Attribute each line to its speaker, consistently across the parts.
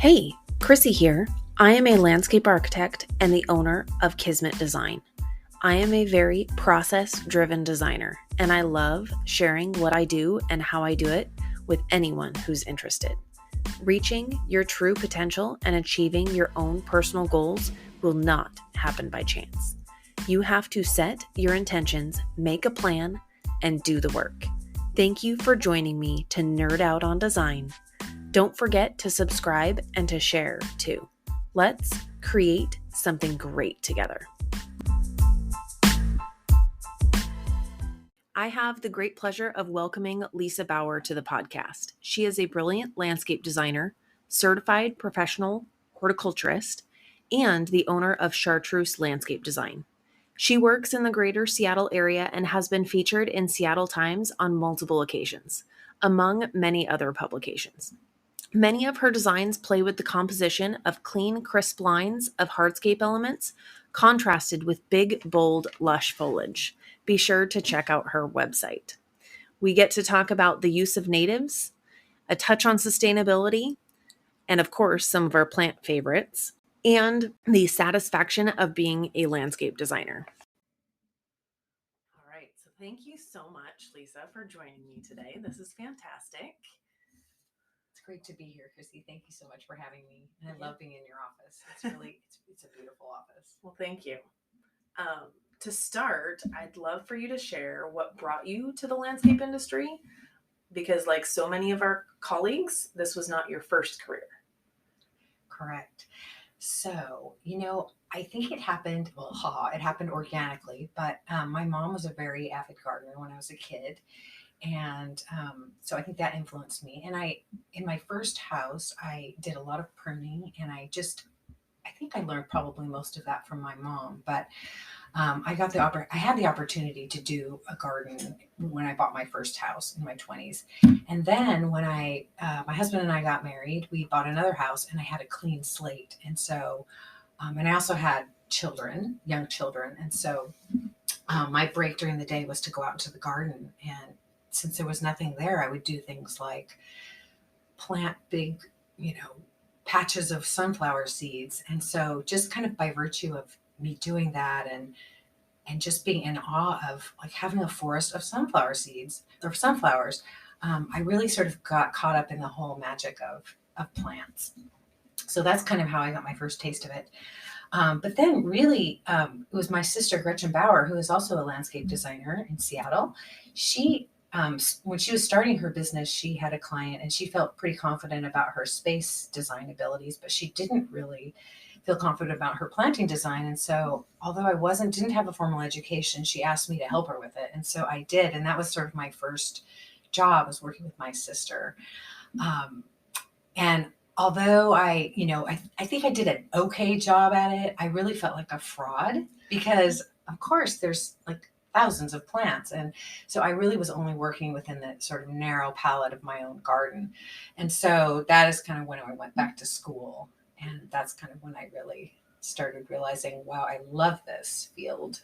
Speaker 1: Hey, Chrissy here. I am a landscape architect and the owner of Kismet Design. I am a very process-driven designer, and I love sharing what I do and how I do it with anyone who's interested. Reaching your true potential and achieving your own personal goals will not happen by chance. You have to set your intentions, make a plan, and do the work. Thank you for joining me to nerd out on design. Don't forget to subscribe and to share too. Let's create something great together. I have the great pleasure of welcoming Lisa Bauer to the podcast. She is a brilliant landscape designer, certified professional horticulturist, and the owner of Chartreuse Landscape Design. She works in the greater Seattle area and has been featured in Seattle Times on multiple occasions, among many other publications. Many of her designs play with the composition of clean, crisp lines of hardscape elements, contrasted with big, bold, lush foliage. Be sure to check out her website. We get to talk about the use of natives, a touch on sustainability, and of course, some of our plant favorites, and the satisfaction of being a landscape designer. All right, so thank you so much, Lisa, for joining me today. This is fantastic.
Speaker 2: It's great to be here, Chrissy. Thank you so much for having me. And I love being in your office. It's really, it's a beautiful office.
Speaker 1: Well, thank you. To start, I'd love for you to share what brought you to the landscape industry, because like so many of our colleagues, this was not your first career.
Speaker 2: Correct. So, I think it happened, it happened organically, but my mom was a very avid gardener when I was a kid. And so I think that influenced me. And in my first house, I did a lot of pruning, and I think I learned probably most of that from my mom. But I had the opportunity to do a garden when I bought my first house in my 20s. And then when my husband and I got married, we bought another house, and I had a clean slate. And so, and I also had children, young children. And so my break during the day was to go out into the garden. And since there was nothing there, I would do things like plant big, patches of sunflower seeds. And so just kind of by virtue of me doing that and just being in awe of like having a forest of sunflower seeds or sunflowers, I really sort of got caught up in the whole magic of plants. So that's kind of how I got my first taste of it. But then really, it was my sister, Gretchen Bauer, who is also a landscape designer in Seattle. She when she was starting her business, she had a client and she felt pretty confident about her space design abilities, but she didn't really feel confident about her planting design. And so although I didn't have a formal education, she asked me to help her with it. And so I did. And that was sort of my first job, was working with my sister. And although I think I did an okay job at it, I really felt like a fraud because of course there's like thousands of plants. And so I really was only working within the sort of narrow palette of my own garden. And so that is kind of when I went back to school. And that's kind of when I really started realizing, wow, I love this field.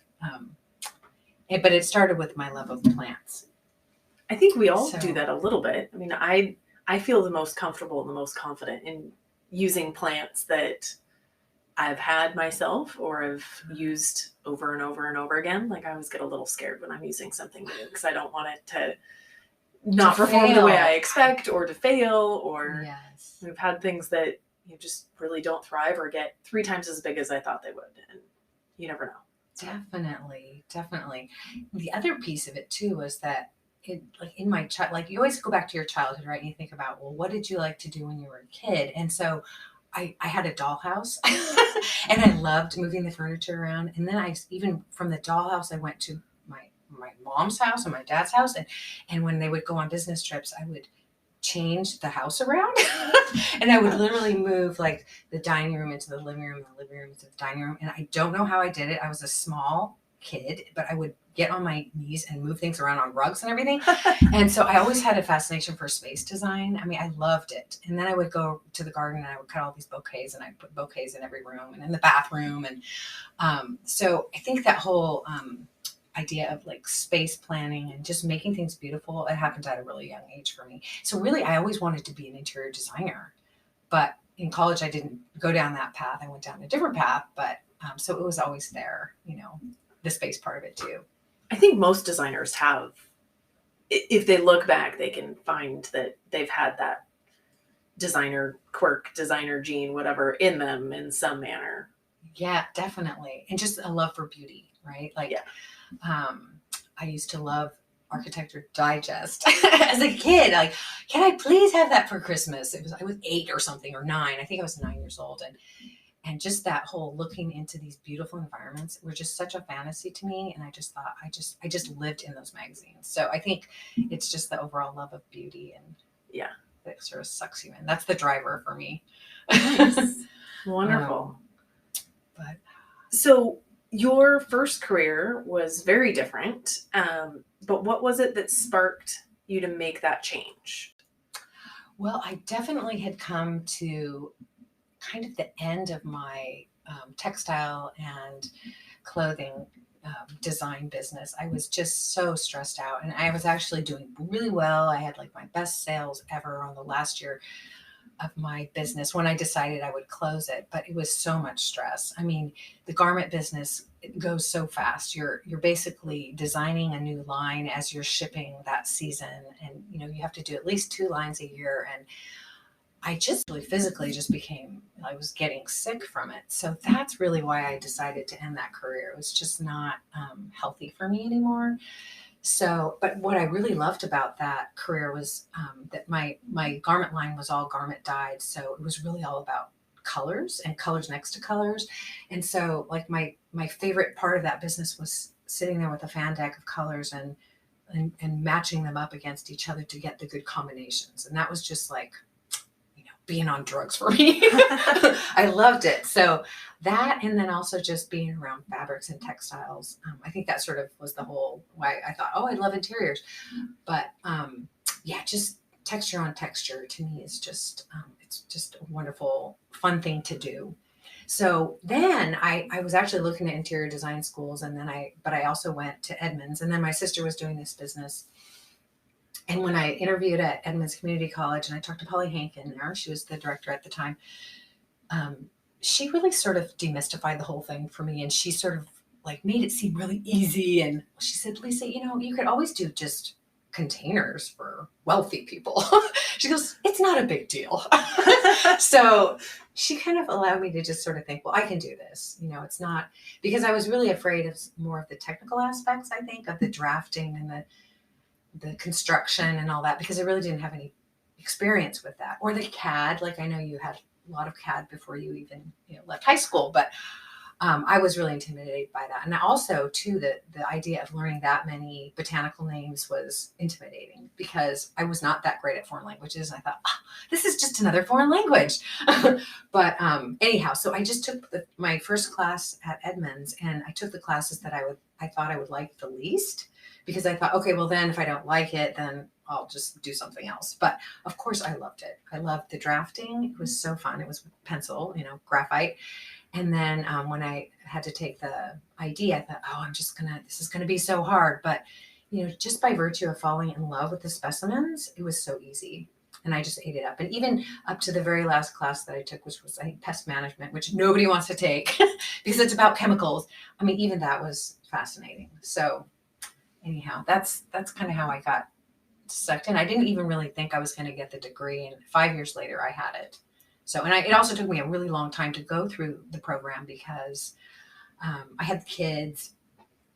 Speaker 2: But it started with my love of plants.
Speaker 1: I think we all do that a little bit. I mean, I feel the most comfortable and the most confident in using plants that I've had myself or have used over and over and over again. Like I always get a little scared when I'm using something new because I don't want it to not perform the way I expect or to fail. Or
Speaker 2: yes.
Speaker 1: We've had things that you just really don't thrive or get 3 times as big as I thought they would. And you never know.
Speaker 2: Definitely. The other piece of it too was that in my you always go back to your childhood, right? And you think about, well, what did you like to do when you were a kid? And so I had a dollhouse and I loved moving the furniture around. And then even from the dollhouse, I went to my mom's house and my dad's house. And when they would go on business trips, I would change the house around and I would literally move like the dining room into the living room, the living room into the dining room. And I don't know how I did it. I was a small kid, but I would get on my knees and move things around on rugs and everything. And so I always had a fascination for space design. I mean, I loved it. And then I would go to the garden and I would cut all these bouquets and I'd put bouquets in every room and in the bathroom. And so I think that whole idea of like space planning and just making things beautiful, it happened at a really young age for me. So really, I always wanted to be an interior designer, but in college, I didn't go down that path. I went down a different path, but so it was always there, the space part of it too.
Speaker 1: I think most designers have, if they look back, they can find that they've had that designer quirk, designer gene, whatever in them in some manner.
Speaker 2: Yeah, definitely. And just a love for beauty, right? Like, I used to love Architecture Digest as a kid. Like, can I please have that for Christmas? I was 8 or something, or 9. I think I was 9 years old. And just that whole looking into these beautiful environments were just such a fantasy to me. And I just thought, I just lived in those magazines. So I think it's just the overall love of beauty and that sort of sucks you in. That's the driver for me.
Speaker 1: Nice. Wonderful.
Speaker 2: But
Speaker 1: so your first career was very different. But what was it that sparked you to make that change?
Speaker 2: Well, I definitely had come to kind of the end of my textile and clothing design business. I was just so stressed out, and I was actually doing really well. I had like my best sales ever on the last year of my business when I decided I would close it, but it was so much stress. I mean, the garment business, it goes so fast. You're basically designing a new line as you're shipping that season, and you have to do at least 2 lines a year. And I just really physically I was getting sick from it. So that's really why I decided to end that career. It was just not healthy for me anymore. So, but what I really loved about that career was that my garment line was all garment dyed. So it was really all about colors and colors next to colors. And so like my favorite part of that business was sitting there with a fan deck of colors and matching them up against each other to get the good combinations. And that was just like, being on drugs for me. I loved it. So that, and then also just being around fabrics and textiles. I think that sort of was the whole why I thought, I love interiors. But just texture on texture to me is just, it's just a wonderful, fun thing to do. So then I was actually looking at interior design schools, and then but I also went to Edmonds, and then my sister was doing this business. And when I interviewed at Edmonds Community College and I talked to Polly Hankin there, she was the director at the time, she really sort of demystified the whole thing for me. And she sort of like made it seem really easy. And she said, Lisa, you could always do just containers for wealthy people. She goes, it's not a big deal. So she kind of allowed me to just sort of think, well, I can do this. It's not, because I was really afraid of more of the technical aspects, I think, of the drafting and the construction and all that, because I really didn't have any experience with that, or the CAD. Like I know you had a lot of CAD before you even left high school, but I was really intimidated by that. And also too, the idea of learning that many botanical names was intimidating because I was not that great at foreign languages. I thought, this is just another foreign language. But anyhow, so I just took my first class at Edmonds, and I took the classes that I thought I would like the least, because I thought, okay, well then if I don't like it, then I'll just do something else. But of course I loved it. I loved the drafting. It was so fun. It was pencil, graphite. And then when I had to take the ID, I thought, this is going to be so hard. But, just by virtue of falling in love with the specimens, it was so easy. And I just ate it up. And even up to the very last class that I took, which was, I think, pest management, which nobody wants to take because it's about chemicals. I mean, even that was fascinating. So anyhow, that's kind of how I got sucked in. I didn't even really think I was going to get the degree. And 5 years later, I had it. So, and it also took me a really long time to go through the program because I had kids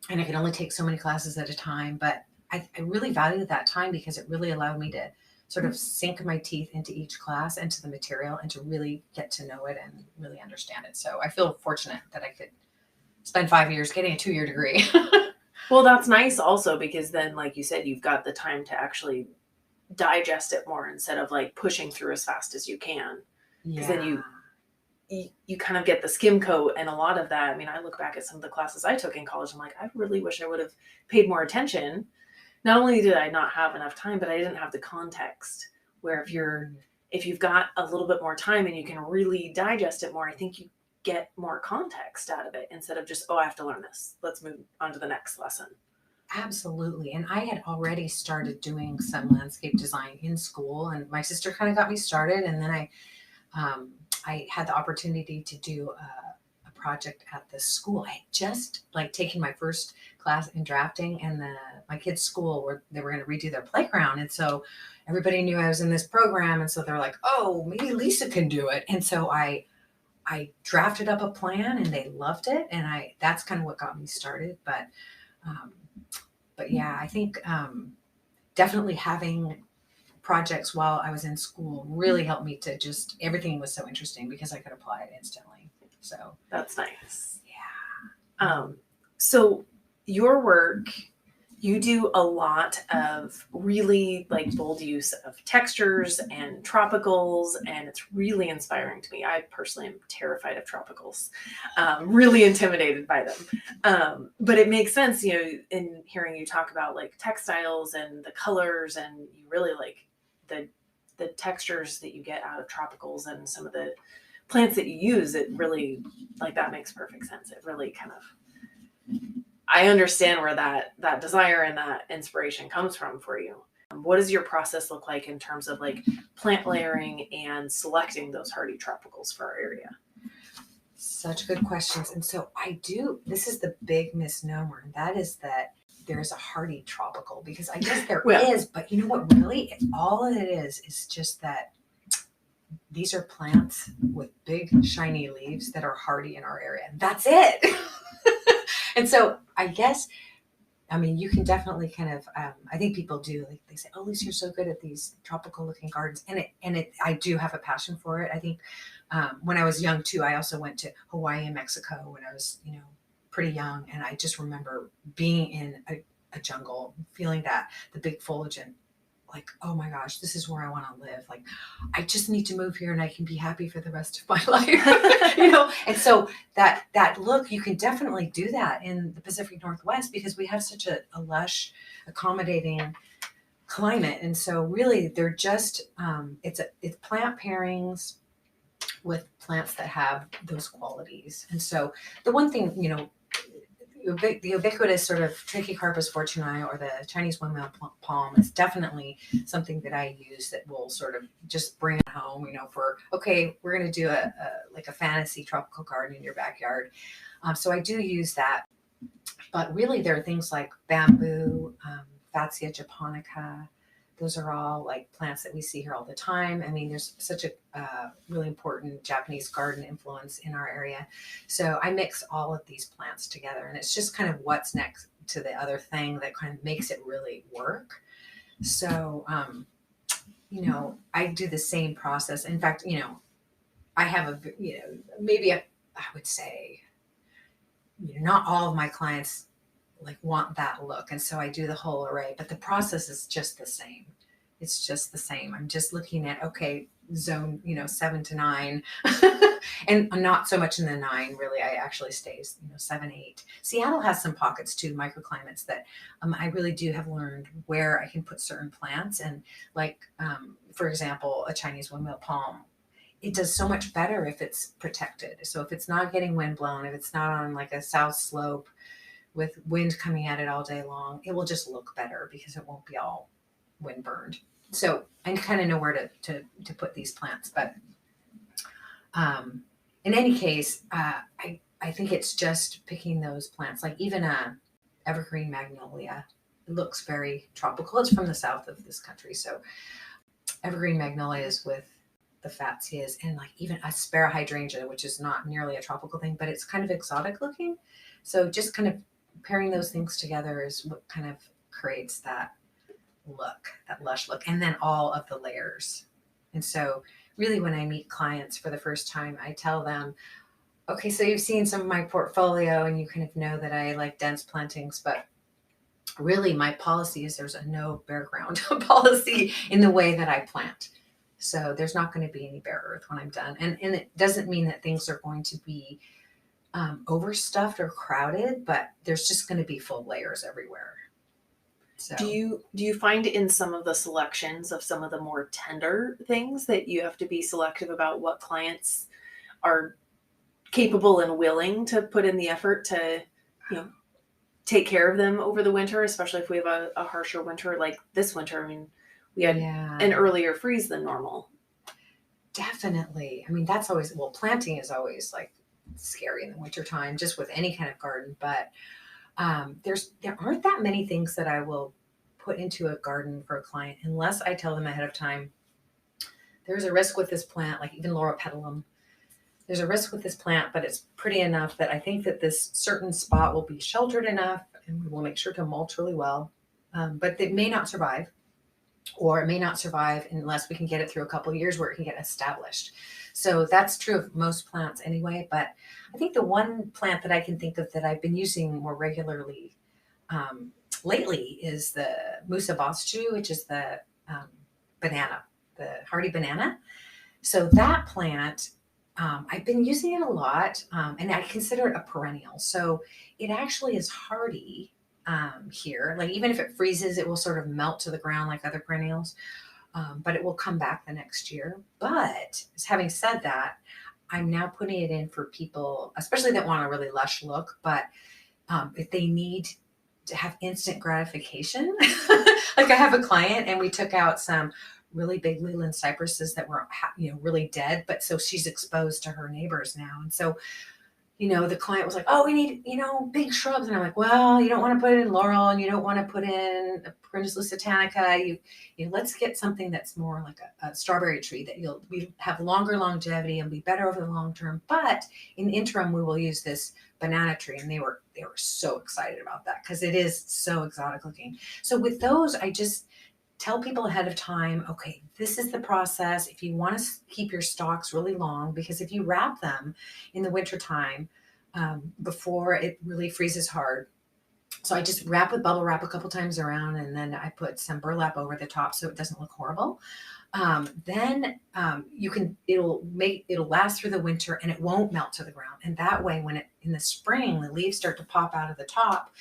Speaker 2: and I could only take so many classes at a time. But I really valued that time because it really allowed me to sort of sink my teeth into each class and to the material and to really get to know it and really understand it. So I feel fortunate that I could spend 5 years getting a 2-year degree.
Speaker 1: Well, that's nice also, because then, like you said, you've got the time to actually digest it more instead of like pushing through as fast as you can. Because then you kind of get the skim coat, and a lot of that. I mean, I look back at some of the classes I took in college. I'm like, I really wish I would have paid more attention. Not only did I not have enough time, but I didn't have the context. Where if you've got a little bit more time and you can really digest it more, I think you get more context out of it instead of just, I have to learn this. Let's move on to the next lesson.
Speaker 2: Absolutely. And I had already started doing some landscape design in school, and my sister kind of got me started. And then I had the opportunity to do a project at the school. I had just like taken my first class in drafting, and my kids' school where they were going to redo their playground, and so everybody knew I was in this program, and so they're like, "Oh, maybe Lisa can do it." And so I drafted up a plan, and they loved it, and that's kind of what got me started. Um, but yeah, I think definitely having projects while I was in school really helped me to just everything was so interesting because I could apply it instantly. So
Speaker 1: That's nice.
Speaker 2: yeah.
Speaker 1: So your work, you do a lot of really like bold use of textures and tropicals, and it's really inspiring to me. I personally am terrified of tropicals, really intimidated by them. But it makes sense, in hearing you talk about like textiles and the colors, and you really like the textures that you get out of tropicals and some of the plants that you use. It really, like, that makes perfect sense. It really kind of, I understand where that desire and that inspiration comes from for you. What does your process look like in terms of like plant layering and selecting those hardy tropicals for our area?
Speaker 2: Such good questions. And so this is the big misnomer, and that is that there's a hardy tropical, because I guess there is, but you know what, really, all it is just that these are plants with big shiny leaves that are hardy in our area. That's it. And so I guess, I mean, you can definitely kind of, I think people do, like they say, "Oh, Lisa, you're so good at these tropical looking gardens." And I do have a passion for it. I think when I was young too, I also went to Hawaii and Mexico when I was, pretty young. And I just remember being in a jungle, feeling the big foliage, and like, oh my gosh, this is where I want to live. Like, I just need to move here and I can be happy for the rest of my life. And so that look, you can definitely do that in the Pacific Northwest because we have such a lush, accommodating climate. And so really they're just, it's plant pairings with plants that have those qualities. And so the one thing, the ubiquitous sort of Trachycarpus fortunei, or the Chinese windmill palm, is definitely something that I use that will sort of just bring it home, for, okay, we're going to do a fantasy tropical garden in your backyard. So I do use that. But really there are things like bamboo, Fatsia japonica. Those are all like plants that we see here all the time. I mean, there's such a really important Japanese garden influence in our area. So I mix all of these plants together, and it's just kind of what's next to the other thing that kind of makes it really work. So, I do the same process. In fact, I have I would say, not all of my clients like want that look, and so I do the whole array, but the process is just the same. It's just the same. I'm just looking at, okay, zone 7 to 9 and not so much in the 9, really. I actually stays 7, 8. Seattle has some pockets too, microclimates, that I really do have learned where I can put certain plants, and like for example, a Chinese windmill palm, it does so much better if it's protected. So if it's not getting wind blown, if it's not on like a south slope with wind coming at it all day long, it will just look better because it won't be all wind burned. So I kind of know where to put these plants. But in any case, I think it's just picking those plants, like even a evergreen magnolia. It looks very tropical. It's from the south of this country. So evergreen magnolias with the Fatsias, and like even a sparrow hydrangea, which is not nearly a tropical thing, but it's kind of exotic looking. So just kind of pairing those things together is what kind of creates that look, that lush look, and then all of the layers. And so really when I meet clients for the first time, I tell them, okay, so you've seen some of my portfolio and you kind of know that I like dense plantings, but really my policy is there's a no bare ground policy in the way that I plant. So there's not going to be any bare earth when I'm done. And it doesn't mean that things are going to be overstuffed or crowded, but there's just going to be full layers everywhere. So
Speaker 1: do you find in some of the selections of some of the more tender things that you have to be selective about what clients are capable and willing to put in the effort to take care of them over the winter, especially if we have a harsher winter like this winter? I mean, we had an earlier freeze than normal.
Speaker 2: Definitely. I mean, that's always, well, planting is always like scary in the wintertime, just with any kind of garden. But there aren't that many things that I will put into a garden for a client unless I tell them ahead of time, there's a risk with this plant, like even Laura petalum. There's a risk with this plant, but it's pretty enough that I think that this certain spot will be sheltered enough, and we will make sure to mulch really well. But it may not survive, or it may not survive unless we can get it through a couple of years where it can get established. So that's true of most plants anyway. But I think the one plant that I can think of that I've been using more regularly lately is the Musa boschu, which is the banana, the hardy banana. So that plant, I've been using it a lot, and I consider it a perennial. So it actually is hardy here. Like even if it freezes, it will sort of melt to the ground like other perennials, but it will come back the next year. But having said that, I'm now putting it in for people, especially that want a really lush look, but if they need to have instant gratification, like I have a client and we took out some really big Leland cypresses that were, really dead, but so she's exposed to her neighbors now. And so the client was like, oh, we need, big shrubs. And I'm like, well, you don't want to put in laurel and you don't want to put in a Perinus lusitanica. Let's get something that's more like a strawberry tree that we have longer longevity and be better over the long term. But in the interim, we will use this banana tree. And they were so excited about that because it is so exotic looking. So with those, I just tell people ahead of time, okay, this is the process. If you want to keep your stalks really long, because if you wrap them in the wintertime before it really freezes hard, so I just wrap with bubble wrap a couple times around, and then I put some burlap over the top so it doesn't look horrible. Then it'll last through the winter and it won't melt to the ground. And that way, when in the spring, the leaves start to pop out of the top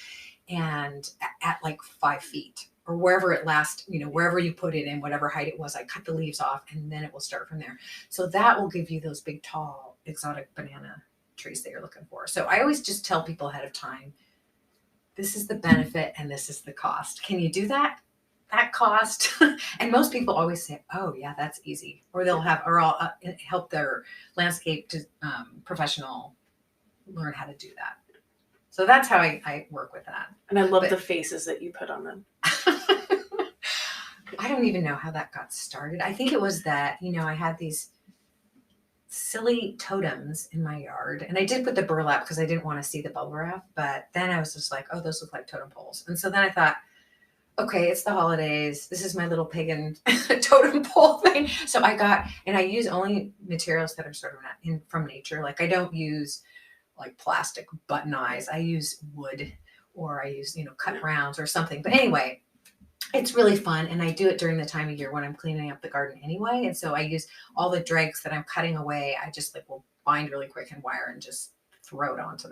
Speaker 2: and at like 5 feet. Or wherever it lasts, wherever you put it in, whatever height it was, I cut the leaves off and then it will start from there. So that will give you those big, tall, exotic banana trees that you're looking for. So I always just tell people ahead of time, this is the benefit and this is the cost. Can you do that? That cost? And most people always say, oh yeah, that's easy. Or I'll help their landscape professional learn how to do that. So that's how I work with that.
Speaker 1: And I love the faces that you put on them.
Speaker 2: I don't even know how that got started. I think it was that, I had these silly totems in my yard. And I did put the burlap because I didn't want to see the bubble wrap. But then I was just like, oh, those look like totem poles. And so then I thought, okay, it's the holidays. This is my little pagan totem pole thing. So I use only materials that are sort of from nature. Like I don't use like plastic button eyes. I use wood, or I use, cut rounds or something. But anyway, it's really fun. And I do it during the time of year when I'm cleaning up the garden anyway. And so I use all the dregs that I'm cutting away. I just will bind really quick and wire and just throw it onto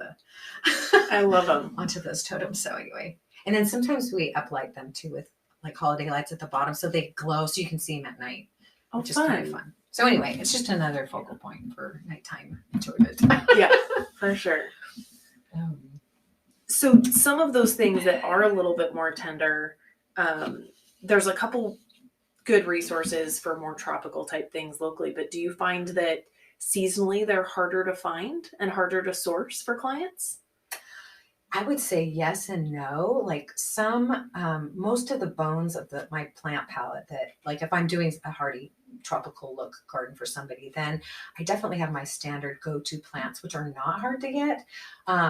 Speaker 1: I love them.
Speaker 2: onto those totems. So anyway, and then sometimes we uplight them too with like holiday lights at the bottom so they glow so you can see them at night, which is kind of fun. So anyway, it's just another focal point for nighttime enjoyment.
Speaker 1: Yeah, for sure. So some of those things that are a little bit more tender, there's a couple good resources for more tropical type things locally, but do you find that seasonally they're harder to find and harder to source for clients?
Speaker 2: I would say yes and no. Like most of the bones of my plant palette that, like if I'm doing a hardy tropical look garden for somebody, then I definitely have my standard go-to plants, which are not hard to get,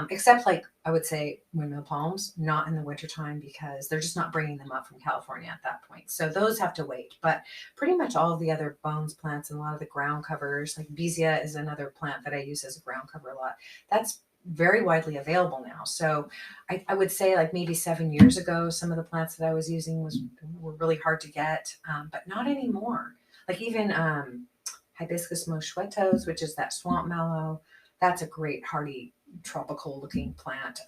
Speaker 2: except like I would say windmill palms, not in the wintertime because they're just not bringing them up from California at that point. So those have to wait. But pretty much all of the other bones plants and a lot of the ground covers, like Beesia is another plant that I use as a ground cover a lot. That's very widely available now. So I would say like maybe 7 years ago, some of the plants that I was using were really hard to get, but not anymore. Like even Hibiscus mosquetos, which is that swamp mallow, that's a great hardy tropical looking plant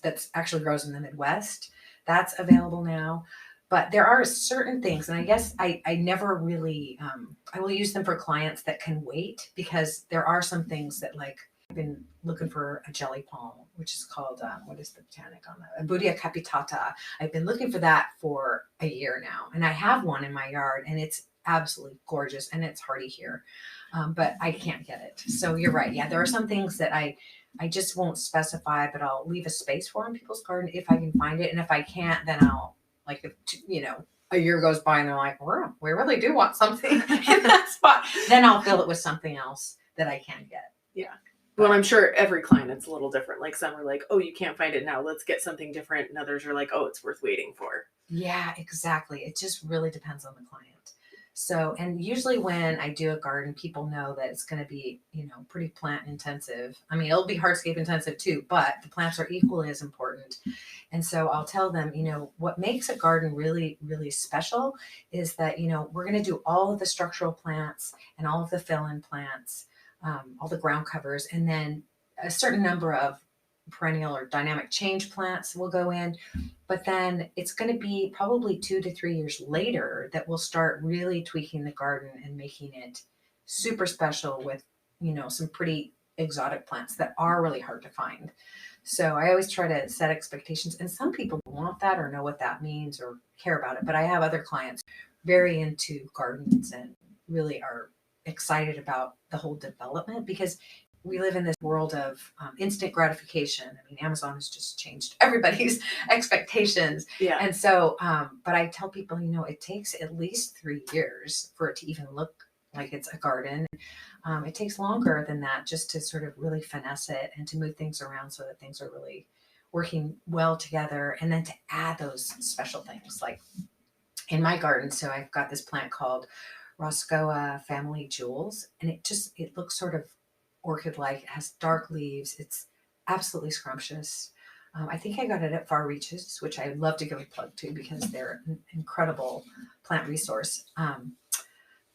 Speaker 2: that's actually grows in the Midwest. That's available now. But there are certain things, and I guess I never really, I will use them for clients that can wait, because there are some things that, like, I've been looking for a jelly palm, which is called, what is the botanic on that? Abudia capitata. I've been looking for that for a year now, and I have one in my yard, and it's absolutely gorgeous, and it's hardy here. But I can't get it. So you're right. Yeah, there are some things that I just won't specify, but I'll leave a space for in people's garden if I can find it. And if I can't, then I'll, like, if, a year goes by and they're like, we really do want something in that spot, then I'll fill it with something else that I can get.
Speaker 1: Yeah. Well, I'm sure every client's a little different. Like some are like, oh, you can't find it now, let's get something different. And others are like, oh, it's worth waiting for.
Speaker 2: Yeah, exactly. It just really depends on the client. So, and usually when I do a garden, people know that it's going to be, pretty plant intensive. I mean, it'll be hardscape intensive too, but the plants are equally as important. And so I'll tell them, what makes a garden really, really special is that, we're going to do all of the structural plants and all of the fill-in plants, all the ground covers, and then a certain number of perennial or dynamic change plants will go in. But then it's going to be probably 2 to 3 years later that we'll start really tweaking the garden and making it super special with, some pretty exotic plants that are really hard to find. So I always try to set expectations, and some people want that or know what that means or care about it. But I have other clients very into gardens and really are excited about the whole development, because we live in this world of instant gratification. I mean, Amazon has just changed everybody's expectations.
Speaker 1: Yeah.
Speaker 2: And so, but I tell people, it takes at least 3 years for it to even look like it's a garden. It takes longer than that just to sort of really finesse it and to move things around so that things are really working well together. And then to add those special things like in my garden. So I've got this plant called Roscoa Family Jewels, and it looks sort of orchid-like. It has dark leaves. It's absolutely scrumptious. I think I got it at Far Reaches, which I love to give a plug to because they're an incredible plant resource.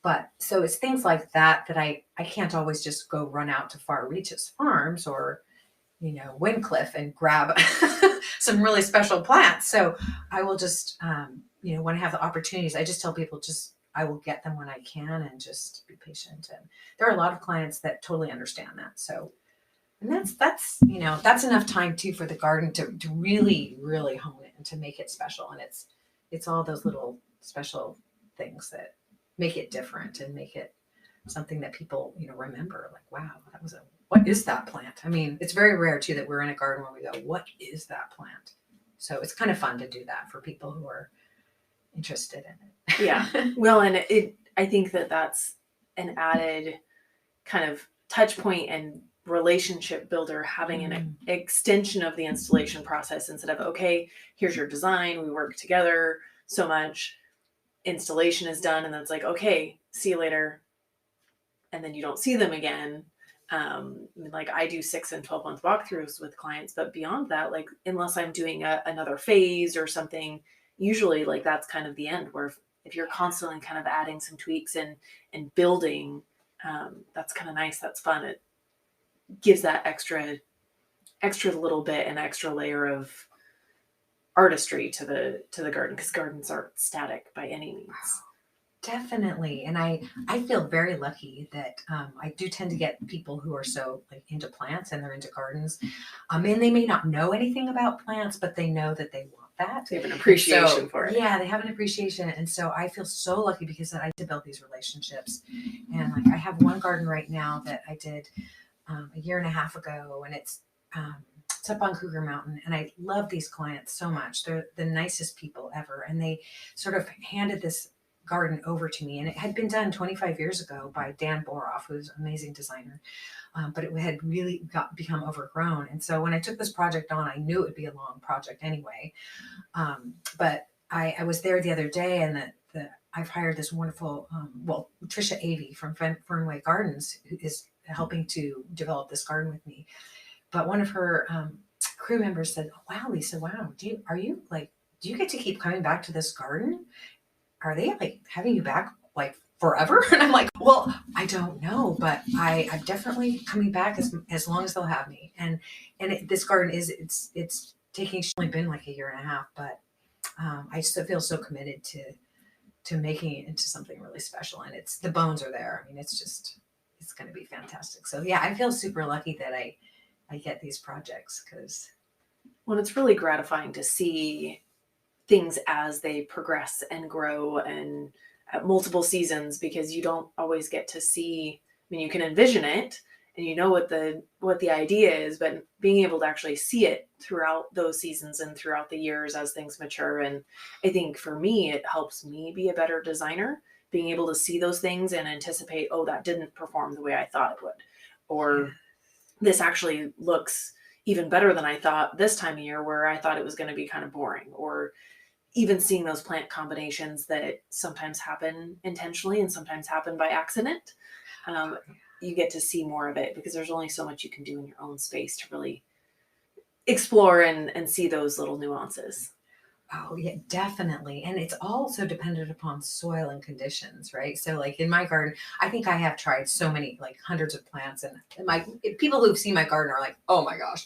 Speaker 2: But so it's things like that I can't always just go run out to Far Reaches Farms or, Wincliffe and grab some really special plants. So I will just, when I have the opportunities, I just tell people I will get them when I can and just be patient. And there are a lot of clients that totally understand that. So, and that's enough time too for the garden to really, really hone it and to make it special. And it's all those little special things that make it different and make it something that people, remember, like, wow, what is that plant? I mean, it's very rare too that we're in a garden where we go, what is that plant? So it's kind of fun to do that for people who are interested in it.
Speaker 1: Yeah. Well, and I think that's an added kind of touch point and relationship builder, having an extension of the installation process instead of, okay, here's your design, we work together so much, installation is done, and then it's like, okay, see you later, and then you don't see them again. Like I do 6 and 12 month walkthroughs with clients, but beyond that, like unless I'm doing another phase or something, usually like that's kind of the end, where if you're constantly kind of adding some tweaks and building, that's kind of nice. That's fun. It gives that extra little bit, an extra layer of artistry to the garden, because gardens aren't static by any means.
Speaker 2: Definitely. And I feel very lucky that I do tend to get people who are so like into plants and they're into gardens. And they may not know anything about plants, but they know that they want that.
Speaker 1: They have an appreciation for it.
Speaker 2: Yeah, they have an appreciation. And so I feel so lucky because I to build these relationships. And like I have one garden right now that I did a year and a half ago, and it's up on Cougar Mountain. And I love these clients so much. They're the nicest people ever. And they sort of handed this garden over to me, and it had been done 25 years ago by Dan Boroff, who's an amazing designer, but it had really become overgrown. And so when I took this project on, I knew it would be a long project anyway, but I was there the other day, and I've hired this wonderful Trisha Avey from Fernway Gardens, who is helping to develop this garden with me. But one of her crew members said, "Oh, wow, Lisa, wow, do you get to keep coming back to this garden? Are they like having you back like forever?" And I'm like, well, I don't know, but I'm definitely coming back as long as they'll have me. And this garden it's taking, it's only been like a year and a half, but I still feel so committed to making it into something really special. And the bones are there. I mean, it's going to be fantastic. So yeah, I feel super lucky that I get these projects, because
Speaker 1: it's really gratifying to see things as they progress and grow. And at multiple seasons, because you don't always get to see, I mean, you can envision it and you know what the idea is, but being able to actually see it throughout those seasons and throughout the years as things mature. And I think for me, it helps me be a better designer, being able to see those things and anticipate, oh, that didn't perform the way I thought it would, or this actually looks even better than I thought this time of year, where I thought it was going to be kind of boring. Or even seeing those plant combinations that sometimes happen intentionally and sometimes happen by accident. You get to see more of it, because there's only so much you can do in your own space to really explore and see those little nuances.
Speaker 2: Oh, yeah, definitely. And it's also dependent upon soil and conditions, right? So like in my garden, I think I have tried so many, like hundreds of plants, and people who've seen my garden are like, oh my gosh,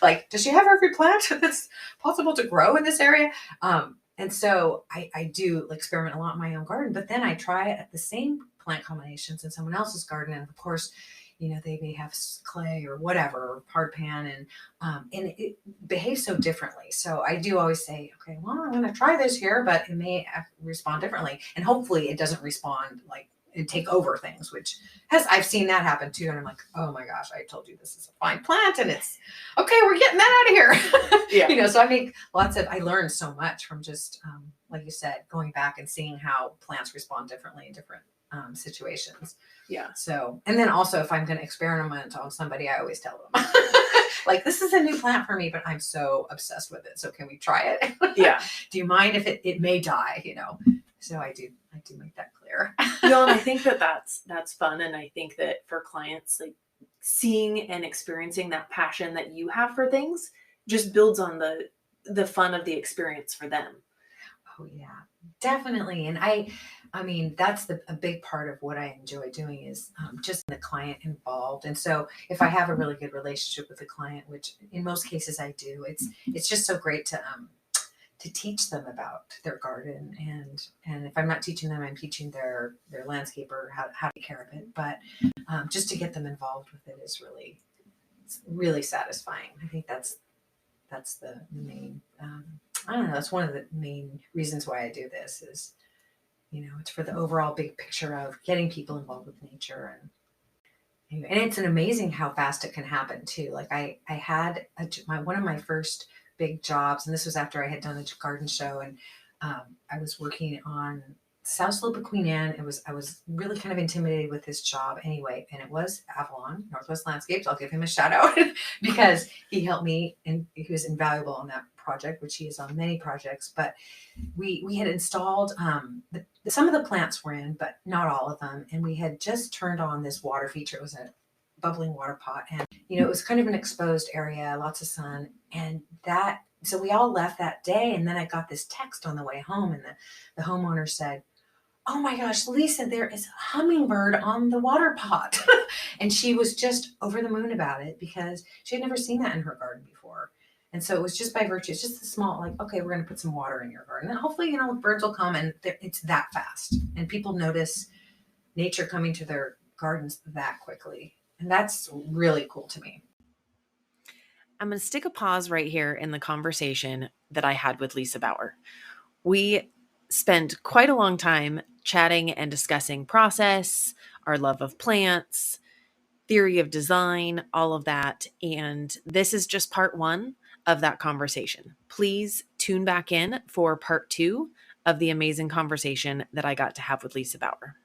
Speaker 2: like, does she have every plant that's possible to grow in this area? And so I do experiment a lot in my own garden, but then I try at the same plant combinations in someone else's garden. And of course, they may have clay or whatever, or hard pan, and it behaves so differently. So I do always say, okay, well, I'm going to try this here, but it may respond differently. And hopefully it doesn't respond and take over things, I've seen that happen too. And I'm like, oh my gosh, I told you this is a fine plant, and it's okay, we're getting that out of here.
Speaker 1: Yeah.
Speaker 2: So I learned so much from just, like you said, going back and seeing how plants respond differently in different situations.
Speaker 1: Yeah.
Speaker 2: So, and then also if I'm going to experiment on somebody, I always tell them, like, this is a new plant for me, but I'm so obsessed with it. So can we try it?
Speaker 1: Yeah.
Speaker 2: Do you mind if it may die, So I do make that clear.
Speaker 1: And I think that's fun. And I think that for clients, like, seeing and experiencing that passion that you have for things just builds on the fun of the experience for them.
Speaker 2: Oh yeah, definitely. And I mean, that's a big part of what I enjoy doing is just the client involved. And so if I have a really good relationship with the client, which in most cases I do, it's just so great to teach them about their garden. And if I'm not teaching them, I'm teaching their landscaper how to take care of it. But just to get them involved with it is really satisfying. I think that's the main, I don't know, that's one of the main reasons why I do this is, it's for the overall big picture of getting people involved with nature. And it's an amazing how fast it can happen too. Like I had one of my first big jobs, and this was after I had done a garden show, and I was working on South Slope of Queen Anne. I was really kind of intimidated with this job anyway, and it was Avalon, Northwest Landscapes. I'll give him a shout out because he helped me, and he was invaluable on that project, which he is on many projects. But we had installed some of the plants were in, but not all of them, and we had just turned on this water feature. It was a bubbling water pot, and it was kind of an exposed area, lots of sun, and so we all left that day. And then I got this text on the way home, and the homeowner said, oh my gosh, Lisa, there is a hummingbird on the water pot. And she was just over the moon about it because she had never seen that in her garden before. And so it was just by virtue, it's just a small, like, okay, we're going to put some water in your garden. And hopefully, birds will come, and it's that fast. And people notice nature coming to their gardens that quickly. And that's really cool to me.
Speaker 1: I'm going to stick a pause right here in the conversation that I had with Lisa Bauer. We spent quite a long time chatting and discussing process, our love of plants, theory of design, all of that. And this is just part one of that conversation. Please tune back in for part two of the amazing conversation that I got to have with Lisa Bauer.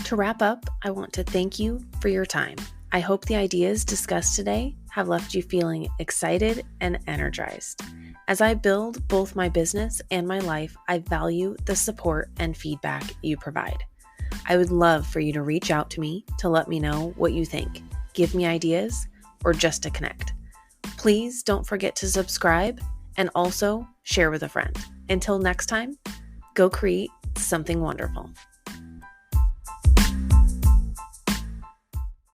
Speaker 1: To wrap up, I want to thank you for your time. I hope the ideas discussed today have left you feeling excited and energized. As I build both my business and my life, I value the support and feedback you provide. I would love for you to reach out to me to let me know what you think, give me ideas, or just to connect. Please don't forget to subscribe and also share with a friend. Until next time, go create something wonderful.